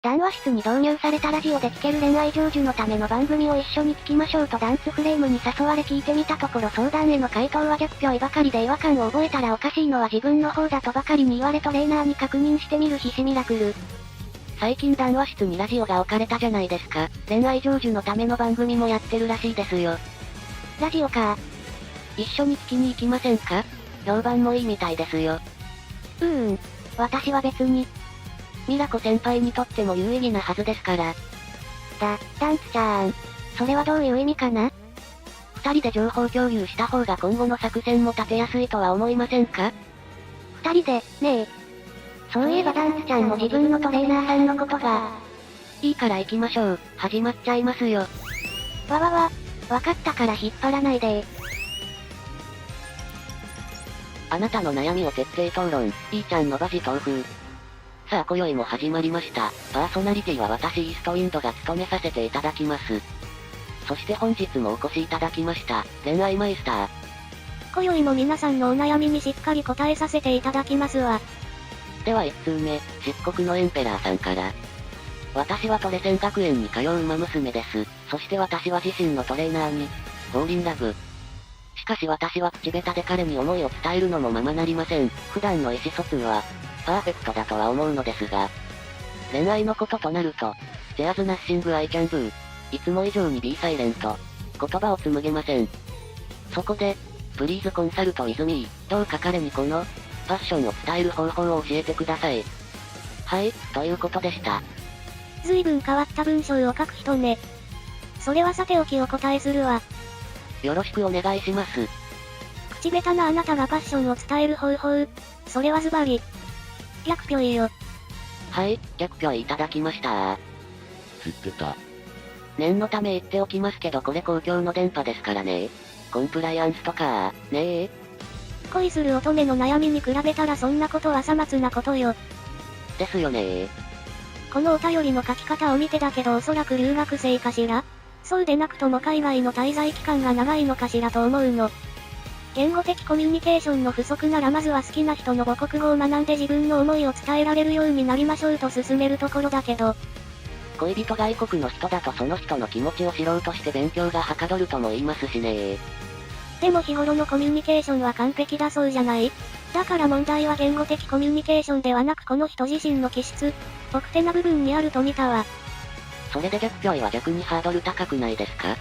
談話室に導入されたラジオで聞ける恋愛成就のための番組を一緒に聞きましょうとダンスフレームに誘われ聞いてみたところ相談への回答は逆ぴょいばかりで違和感を覚えたらおかしいのは自分の方だとばかりに言われトレーナーに確認してみるひしミラクル。最近談話室にラジオが置かれたじゃないですか。恋愛成就のための番組もやってるらしいですよ。ラジオか。一緒に聞きに行きませんか？評判もいいみたいですよ。私は別に。ミラコ先輩にとっても有意義なはずですから。ダンスちゃん。それはどういう意味かな？二人で情報共有した方が今後の作戦も立てやすいとは思いませんか？二人で、ねえ。そういえばダンスちゃんも自分のトレーナーさんのことが。いいから行きましょう。始まっちゃいますよ。わかったから引っ張らないで。あなたの悩みを徹底討論、いーちゃんのバジ豆腐。さあ今宵も始まりました。パーソナリティは私イーストウィンドが務めさせていただきます。そして本日もお越しいただきました、恋愛マイスター。今宵も皆さんのお悩みにしっかり答えさせていただきますわ。では1通目、漆黒のエンペラーさんから。私はトレセン学園に通う馬娘です。そして私は自身のトレーナーに、フォーリンラブ。しかし私は口下手で彼に思いを伝えるのもままなりません。普段の意思疎通は、パーフェクトだとは思うのですが、恋愛のこととなると、ジェアズナッシングアイキャンブー、いつも以上に B サイレント、言葉を紡げません。そこで、プリーズコンサルトイズミー、どうか彼にこの、パッションを伝える方法を教えてください。はい、ということでした。随分変わった文章を書く人ね。それはさておきお答えするわ。よろしくお願いします。口下手なあなたがパッションを伝える方法、それはズバリ、逆ぴょいよ。はい、逆ぴょいいただきました。知ってた。念のため言っておきますけどこれ公共の電波ですからね。コンプライアンスとか、ねえ。恋する乙女の悩みに比べたらそんなことはさまつなことよ。ですよね。このお便りの書き方を見てだけどおそらく留学生かしら？そうでなくとも海外の滞在期間が長いのかしらと思うの。言語的コミュニケーションの不足ならまずは好きな人の母国語を学んで自分の思いを伝えられるようになりましょうと勧めるところだけど。恋人外国の人だとその人の気持ちを知ろうとして勉強がはかどるとも言いますしね。でも日頃のコミュニケーションは完璧だそうじゃない？だから問題は言語的コミュニケーションではなくこの人自身の気質、奥手な部分にあると見たわ。それで逆ぴょいは逆にハードル高くないですか？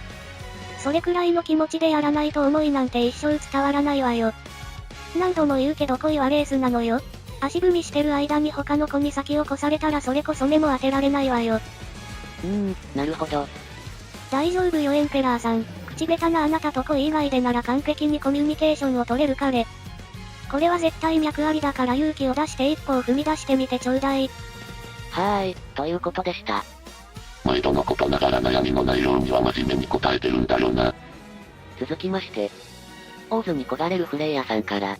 それくらいの気持ちでやらないと思いなんて一生伝わらないわよ。何度も言うけど恋はレースなのよ。足踏みしてる間に他の子に先を越されたらそれこそ目も当てられないわよ。なるほど。大丈夫よエンペラーさん。口下手なあなたと恋以外でなら完璧にコミュニケーションを取れる彼。これは絶対脈ありだから勇気を出して一歩を踏み出してみてちょうだい。はーい、ということでした。毎度のことながら悩みの内容には真面目に答えてるんだよな。続きまして、大津に焦がれるフレイヤさんから。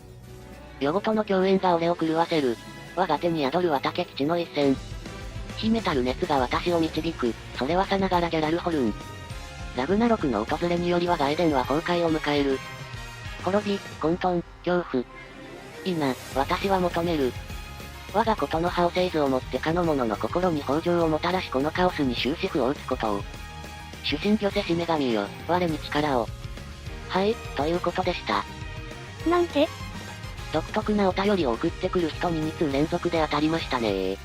夜ごとの共演が俺を狂わせる。我が手に宿るは竹吉の一戦。秘めたる熱が私を導く。それはさながらギャラルホルン。ラグナロクの訪れにより我がエデンは崩壊を迎える。滅び、混沌、恐怖。いいな、私は求める。我がことの葉を製図をもってかの者の心に豊穣をもたらしこのカオスに終止符を打つことを。主神御せし女神よ、我に力を。はい、ということでした。なんて？独特なお便りを送ってくる人に2通連続で当たりましたね。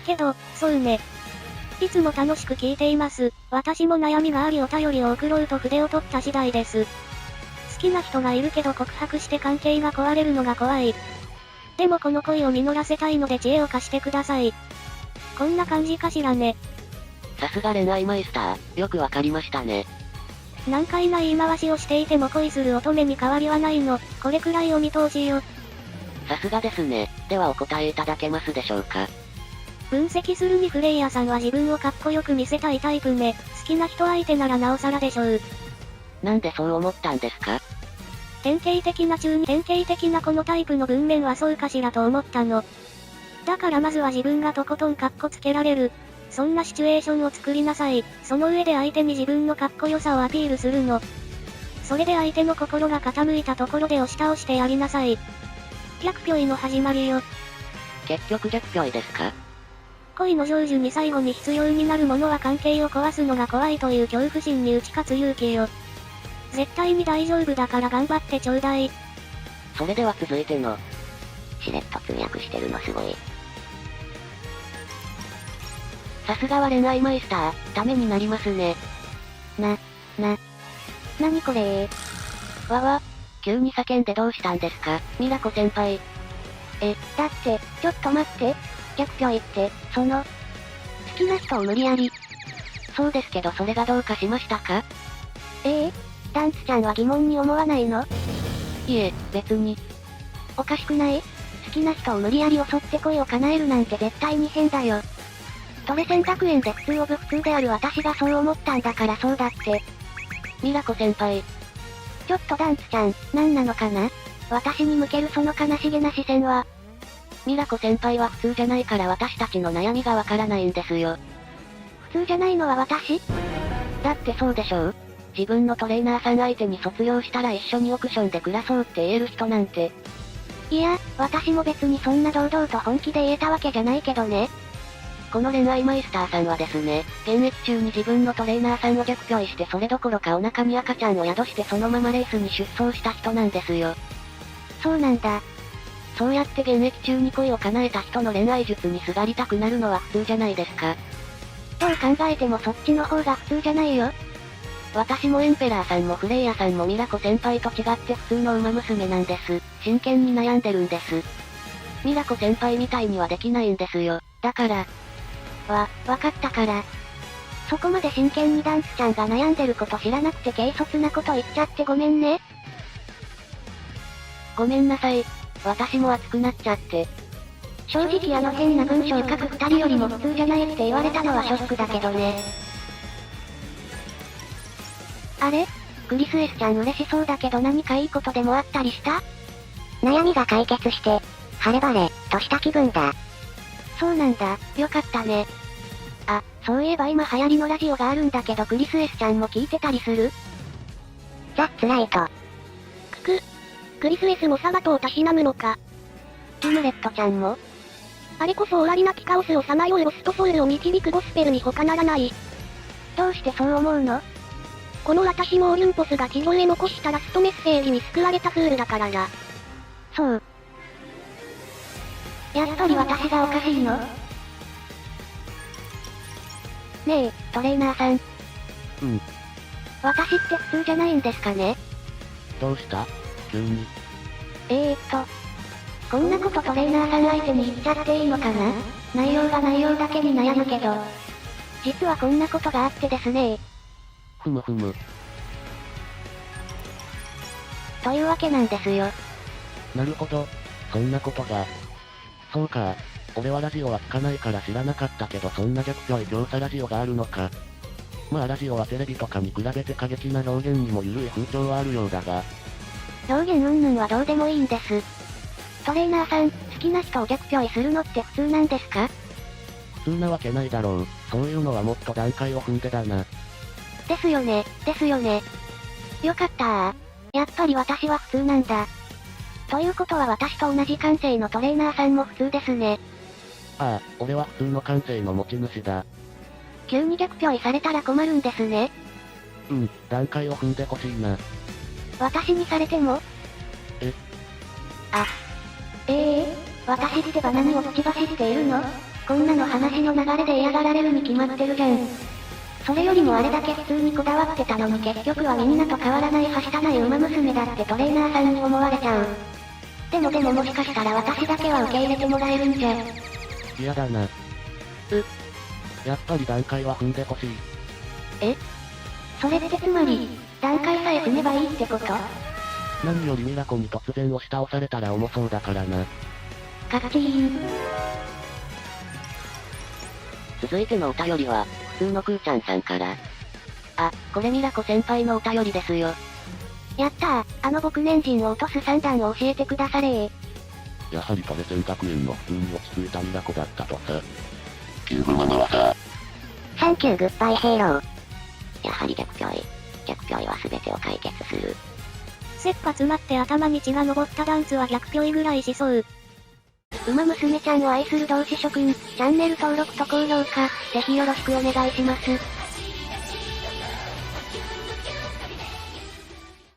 けど、そうね。いつも楽しく聞いています。私も悩みがありお便りを送ろうと筆を取った次第です。好きな人がいるけど告白して関係が壊れるのが怖い。でもこの恋を実らせたいので知恵を貸してください。こんな感じかしらね。さすが恋愛マイスター、よくわかりましたね。難解な言い回しをしていても恋する乙女に変わりはないの。これくらいお見通しよ。さすがですね。ではお答えいただけますでしょうか。分析するにフレイヤさんは自分をかっこよく見せたいタイプね。好きな人相手ならなおさらでしょう。なんでそう思ったんですか？典型的なこのタイプの文面はそうかしらと思ったの。だからまずは自分がとことんかっこつけられる。そんなシチュエーションを作りなさい。その上で相手に自分のかっこよさをアピールするの。それで相手の心が傾いたところで押し倒してやりなさい。逆ぴょいの始まりよ。結局逆ぴょいですか？恋の成就に最後に必要になるものは関係を壊すのが怖いという恐怖心に打ち勝つ勇気よ。絶対に大丈夫だから頑張ってちょうだい。それでは続いての。しれっと通訳してるのすごい。さすがは恋愛マイスター、ためになりますね。なにこれわ、急に叫んでどうしたんですか、ミラコ先輩。だって、ちょっと待って。逆虚偽って、好きな人を無理やり。そうですけどそれがどうかしましたか？ダンスちゃんは疑問に思わないの？いえ、別に。おかしくない？好きな人を無理やり襲って恋を叶えるなんて絶対に変だよ。トレセン学園で普通オブ普通である私がそう思ったんだからそうだって。ミラコ先輩。ちょっとダンスちゃん、何なのかな？私に向けるその悲しげな視線は。ミラコ先輩は普通じゃないから私たちの悩みがわからないんですよ。普通じゃないのは私？だってそうでしょう？自分のトレーナーさん相手に卒業したら一緒にオークションで暮らそうって言える人なんて。いや、私も別にそんな堂々と本気で言えたわけじゃないけどね。この恋愛マイスターさんはですね、現役中に自分のトレーナーさんを逆虚偽してそれどころかお腹に赤ちゃんを宿してそのままレースに出走した人なんですよ。そうなんだ。そうやって現役中に恋を叶えた人の恋愛術にすがりたくなるのは普通じゃないですか。どう考えてもそっちの方が普通じゃないよ。私もエンペラーさんもフレイヤさんもミラコ先輩と違って普通の馬娘なんです。真剣に悩んでるんです。ミラコ先輩みたいにはできないんですよ。だから。わかったから。そこまで真剣にダンスちゃんが悩んでること知らなくて軽率なこと言っちゃってごめんね。ごめんなさい。私も熱くなっちゃって。正直あの変な文章書く二人よりも普通じゃないって言われたのはショックだけどね。あれ？クリスエスちゃん嬉しそうだけど何かいいことでもあったりした？悩みが解決して、晴れ晴れ、とした気分だ。そうなんだ、よかったね。あ、そういえば今流行りのラジオがあるんだけどクリスエスちゃんも聞いてたりする？ザ・ツライト。クリスエスもサバトをたしなむのか。リムレットちゃんも？あれこそオラリなきカオスをさまようロストソウルを導くゴスペルに他ならない。どうしてそう思うの？この私もオリンポスが地上へ残したラストメッセージに救われたフールだからだ。そう。やっぱり私がおかしいの？ねえ、トレーナーさん。私って普通じゃないんですかね？どうした？急に。こんなことトレーナーさん相手に言っちゃっていいのかな？内容が内容だけに悩むけど。実はこんなことがあってですね。ふむ。というわけなんですよ。なるほど。そんなことが。そうか。俺はラジオは聞かないから知らなかったけどそんな逆虚偽調査ラジオがあるのか。まあラジオはテレビとかに比べて過激な表現にも緩い風潮はあるようだが。表現云々はどうでもいいんです。トレーナーさん、好きな人を逆虚偽するのって普通なんですか？普通なわけないだろう。そういうのはもっと段階を踏んでだな。ですよね。よかったー。やっぱり私は普通なんだ。ということは私と同じ感性のトレーナーさんも普通ですね。ああ、俺は普通の感性の持ち主だ。急に逆虚偽されたら困るんですね。段階を踏んでほしいな。私にされても？私ってバナに落ち走っているの？こんなの話の流れで嫌がられるに決まってるじゃん。それよりもあれだけ普通にこだわってたのに結局はみんなと変わらないはしたない馬娘だってトレーナーさんに思われちゃう。でももしかしたら私だけは受け入れてもらえるんじゃ。嫌だな。やっぱり段階は踏んでほしい。それってつまり、段階さえ踏めばいいってこと？何よりミラコに突然押し倒されたら重そうだからな。カッチーン。続いてのお便りは、普通のくーちゃんさんから。あ、これミラコ先輩のお便りですよ。やったー、あの僕年人を落とす算段を教えてくだされー。やはりトレセン学園の普通に落ち着いたミラコだったとさ。キューブママはさ。サンキューグッバイヘイロー。やはり逆虚偽は全てを解決する。切羽詰まって頭に血が上ったダンスは逆虚偽ぐらいしそう。馬娘ちゃんを愛する同志諸君、チャンネル登録と高評価、ぜひよろしくお願いします。